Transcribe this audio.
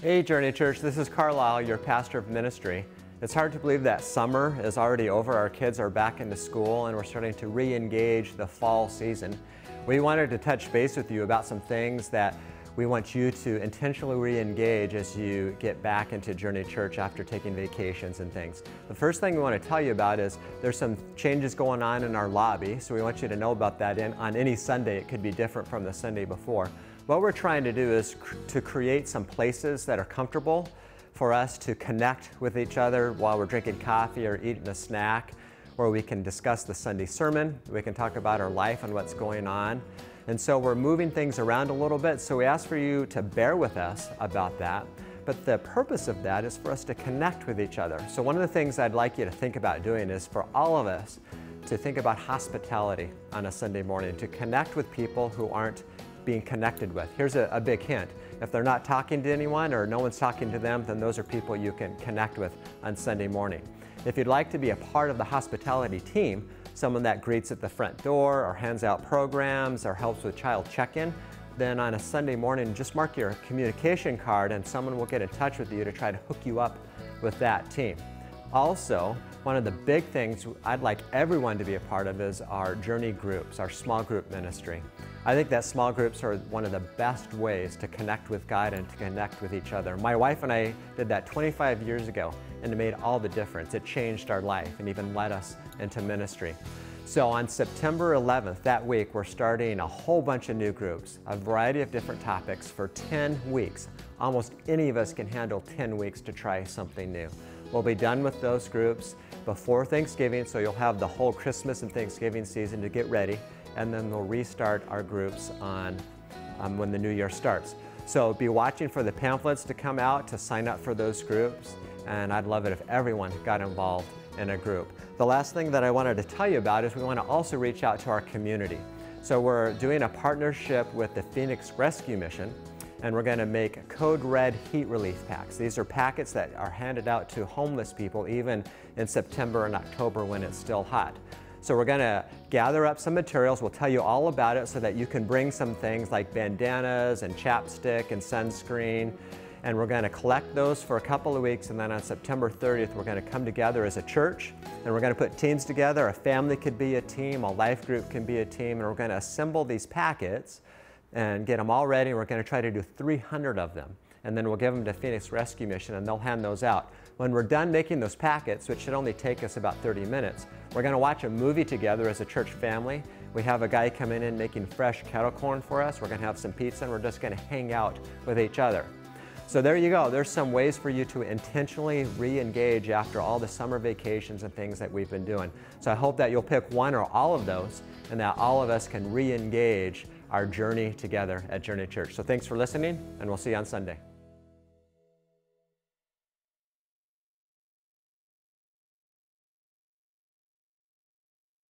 Hey Journey Church, this is Carlisle, your pastor of ministry. It's hard to believe that summer is already over. Our kids are back into school and we're starting to re-engage the fall season. We wanted to touch base with you about some things that we want you to intentionally re-engage as you get back into Journey Church after taking vacations and things. The first thing we want to tell you about is there's some changes going on in our lobby, so we want you to know about that. On any Sunday, it could be different from the Sunday before. What we're trying to do is to create some places that are comfortable for us to connect with each other while we're drinking coffee or eating a snack, where we can discuss the Sunday sermon, we can talk about our life and what's going on. And so we're moving things around a little bit, so we ask for you to bear with us about that. But the purpose of that is for us to connect with each other. So one of the things I'd like you to think about doing is for all of us to think about hospitality on a Sunday morning, to connect with people who aren't being connected with. Here's a big hint. If they're not talking to anyone or no one's talking to them, then those are people you can connect with on Sunday morning. If you'd like to be a part of the hospitality team, someone that greets at the front door or hands out programs or helps with child check-in, then on a Sunday morning, just mark your communication card and someone will get in touch with you to try to hook you up with that team. Also, one of the big things I'd like everyone to be a part of is our journey groups, our small group ministry. I think that small groups are one of the best ways to connect with God and to connect with each other. My wife and I did that 25 years ago, and it made all the difference. It changed our life and even led us into ministry. So on September 11th, that week, we're starting a whole bunch of new groups, a variety of different topics for 10 weeks. Almost any of us can handle 10 weeks to try something new. We'll be done with those groups before Thanksgiving, so you'll have the whole Christmas and Thanksgiving season to get ready, and then we'll restart our groups on when the new year starts. So be watching for the pamphlets to come out to sign up for those groups, and I'd love it if everyone got involved in a group. The last thing that I wanted to tell you about is we want to also reach out to our community. So we're doing a partnership with the Phoenix Rescue Mission, and we're going to make Code Red heat relief packs. These are packets that are handed out to homeless people even in September and October when it's still hot. So we're going to gather up some materials. We'll tell you all about it so that you can bring some things like bandanas and chapstick and sunscreen. And we're going to collect those for a couple of weeks, and then on September 30th we're going to come together as a church and we're going to put teams together. A family could be a team, a life group can be a team, and we're going to assemble these packets and get them all ready. We're going to try to do 300 of them, and then we'll give them to Phoenix Rescue Mission and they'll hand those out. When we're done making those packets, which should only take us about 30 minutes, we're going to watch a movie together as a church family. We have a guy coming in making fresh kettle corn for us. We're going to have some pizza and we're just going to hang out with each other. So there you go. There's some ways for you to intentionally re-engage after all the summer vacations and things that we've been doing. So I hope that you'll pick one or all of those and that all of us can re-engage our journey together at Journey Church. So thanks for listening, and we'll see you on Sunday.